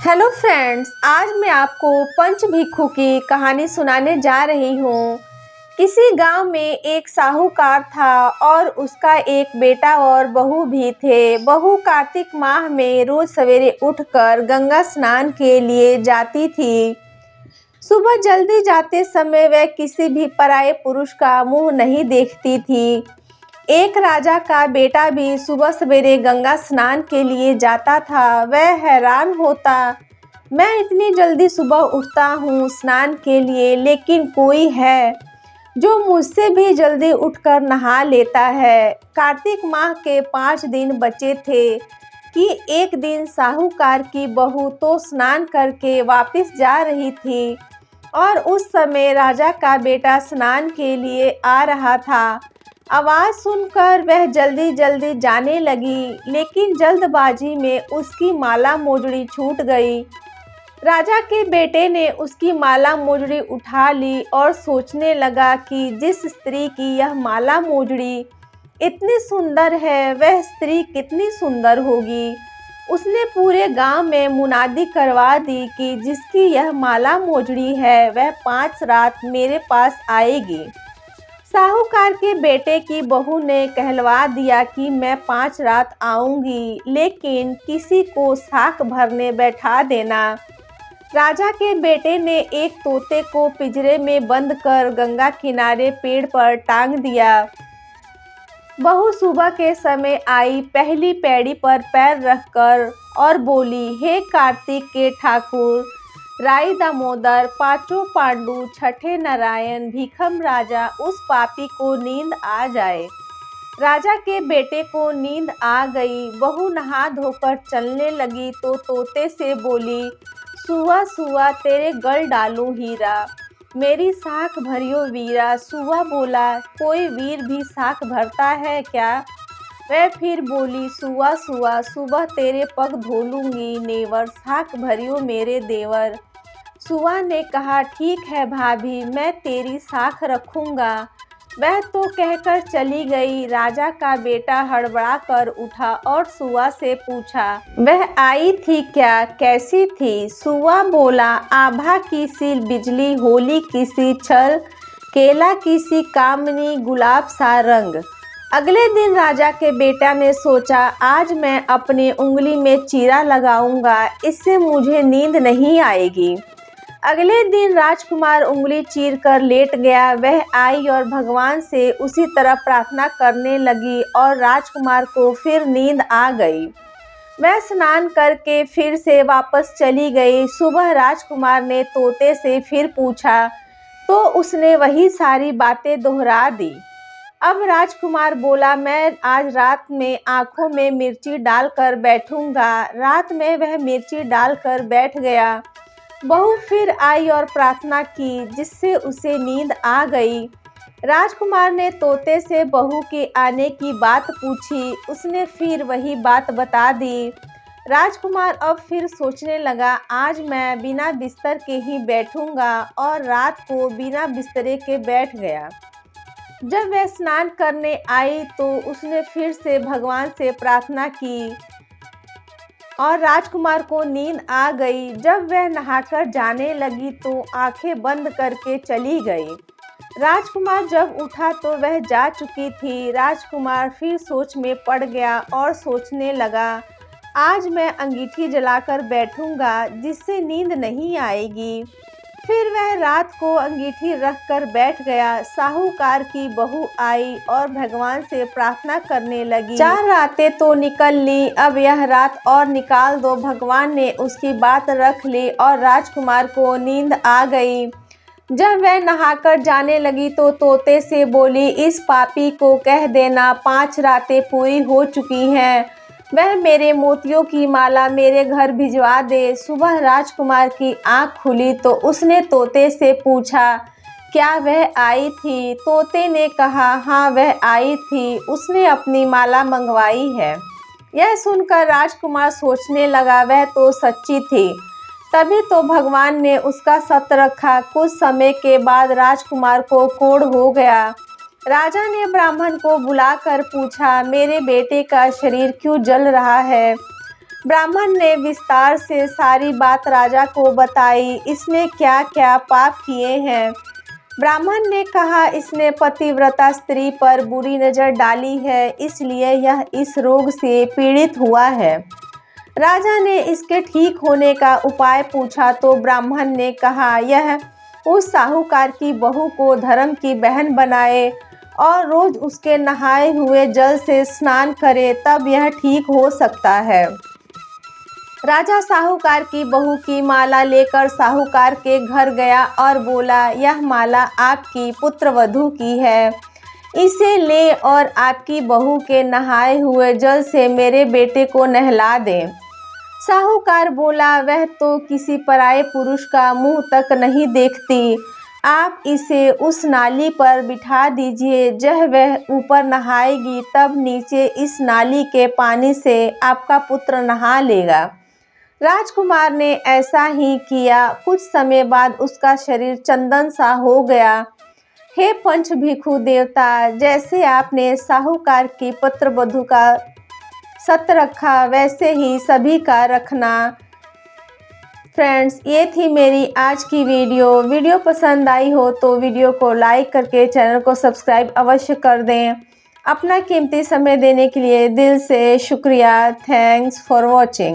Hello friends, आज मैं आपको पंचभिक्षु की कहानी सुनाने जा रही हूँ। किसी गांव में एक साहूकार था और उसका एक बेटा और बहू भी थे। बहू कार्तिक माह में रोज सवेरे उठकर गंगा स्नान के लिए जाती थी। सुबह जल्दी जाते समय वह किसी भी पराये पुरुष का मुंह नहीं देखती थी। एक राजा का बेटा भी सुबह सवेरे गंगा स्नान के लिए जाता था। वह हैरान होता, मैं इतनी जल्दी सुबह उठता हूँ स्नान के लिए, लेकिन कोई है जो मुझसे भी जल्दी उठकर नहा लेता है। कार्तिक माह के 5 दिन बचे थे कि एक दिन साहूकार की बहू तो स्नान करके वापस जा रही थी और उस समय राजा का बेटा स्नान के लिए आ रहा था। आवाज़ सुनकर वह जल्दी जल्दी जाने लगी, लेकिन जल्दबाजी में उसकी माला मोजड़ी छूट गई। राजा के बेटे ने उसकी माला मोजड़ी उठा ली और सोचने लगा कि जिस स्त्री की यह माला मोजड़ी इतनी सुंदर है, वह स्त्री कितनी सुंदर होगी। उसने पूरे गांव में मुनादी करवा दी कि जिसकी यह माला मोजड़ी है, वह 5 रात मेरे पास आएगी। साहूकार के बेटे की बहू ने कहलवा दिया कि मैं 5 रात आऊंगी, लेकिन किसी को साख भरने बैठा देना। राजा के बेटे ने एक तोते को पिंजरे में बंद कर गंगा किनारे पेड़ पर टांग दिया। बहू सुबह के समय आई, पहली पैड़ी पर पैर रखकर और बोली, हे कार्तिक के ठाकुर, राई दामोदर, पांचों पांडु, छठे नारायण, भीखम राजा, उस पापी को नींद आ जाए। राजा के बेटे को नींद आ गई। बहू नहा धोकर चलने लगी तो तोते से बोली, सुआ सुआ तेरे गल डालूं हीरा, मेरी साख भरियो वीरा। सुआ बोला, कोई वीर भी साख भरता है क्या? वह फिर बोली, सुआ सुआ सुबह तेरे पग धो लूंगी नेवर, साख भरियो मेरे देवर। सुआ ने कहा, ठीक है भाभी, मैं तेरी साख रखूंगा। वह तो कहकर चली गई। राजा का बेटा हड़बड़ा कर उठा और सुआ से पूछा, वह आई थी क्या? कैसी थी? सुआ बोला, आभा की सी बिजली, होली की सी छल, केला की सी कामनी, गुलाब सा रंग। अगले दिन राजा के बेटा ने सोचा, आज मैं अपनी उंगली में चीरा लगाऊंगा, इससे मुझे नींद नहीं आएगी। अगले दिन राजकुमार उंगली चीर कर लेट गया। वह आई और भगवान से उसी तरह प्रार्थना करने लगी और राजकुमार को फिर नींद आ गई। वह स्नान करके फिर से वापस चली गई। सुबह राजकुमार ने तोते से फिर पूछा तो उसने वही सारी बातें दोहरा दी। अब राजकुमार बोला, मैं आज रात में आँखों में मिर्ची डालकर बैठूंगा। रात में वह मिर्ची डालकर बैठ गया। बहू फिर आई और प्रार्थना की, जिससे उसे नींद आ गई। राजकुमार ने तोते से बहू के आने की बात पूछी। उसने फिर वही बात बता दी। राजकुमार अब फिर सोचने लगा, आज मैं बिना बिस्तर के ही बैठूंगा, और रात को बिना बिस्तरे के बैठ गया। जब वह स्नान करने आई तो उसने फिर से भगवान से प्रार्थना की और राजकुमार को नींद आ गई। जब वह नहाकर जाने लगी तो आंखें बंद करके चली गई। राजकुमार जब उठा तो वह जा चुकी थी। राजकुमार फिर सोच में पड़ गया और सोचने लगा, आज मैं अंगीठी जलाकर बैठूंगा, जिससे नींद नहीं आएगी। फिर वह रात को अंगीठी रखकर बैठ गया। साहूकार की बहू आई और भगवान से प्रार्थना करने लगी, 4 रातें तो निकल ली, अब यह रात और निकाल दो। भगवान ने उसकी बात रख ली और राजकुमार को नींद आ गई। जब वह नहाकर जाने लगी तो तोते से बोली, इस पापी को कह देना 5 रातें पूरी हो चुकी हैं, वह मेरे मोतियों की माला मेरे घर भिजवा दे। सुबह राजकुमार की आंख खुली तो उसने तोते से पूछा, क्या वह आई थी? तोते ने कहा, हाँ वह आई थी, उसने अपनी माला मंगवाई है। यह सुनकर राजकुमार सोचने लगा, वह तो सच्ची थी, तभी तो भगवान ने उसका सत रखा। कुछ समय के बाद राजकुमार को कोढ़ हो गया। राजा ने ब्राह्मण को बुलाकर पूछा, मेरे बेटे का शरीर क्यों जल रहा है? ब्राह्मण ने विस्तार से सारी बात राजा को बताई। इसने क्या क्या पाप किए हैं? ब्राह्मण ने कहा, इसने पतिव्रता स्त्री पर बुरी नज़र डाली है, इसलिए यह इस रोग से पीड़ित हुआ है। राजा ने इसके ठीक होने का उपाय पूछा तो ब्राह्मण ने कहा, यह उस साहूकार की बहू को धर्म की बहन बनाए और रोज उसके नहाए हुए जल से स्नान करे, तब यह ठीक हो सकता है। राजा साहूकार की बहू की माला लेकर साहूकार के घर गया और बोला, यह माला आपकी पुत्रवधू की है, इसे ले और आपकी बहू के नहाए हुए जल से मेरे बेटे को नहला दें। साहूकार बोला, वह तो किसी पराये पुरुष का मुंह तक नहीं देखती, आप इसे उस नाली पर बिठा दीजिए, जब वह ऊपर नहाएगी तब नीचे इस नाली के पानी से आपका पुत्र नहा लेगा। राजकुमार ने ऐसा ही किया। कुछ समय बाद उसका शरीर चंदन सा हो गया। हे पंच भिक्षु देवता, जैसे आपने साहूकार की पुत्रवधू का सत्य रखा, वैसे ही सभी का रखना। फ्रेंड्स, ये थी मेरी आज की वीडियो पसंद आई हो तो वीडियो को लाइक करके चैनल को सब्सक्राइब अवश्य कर दें। अपना कीमती समय देने के लिए दिल से शुक्रिया। Thanks for watching.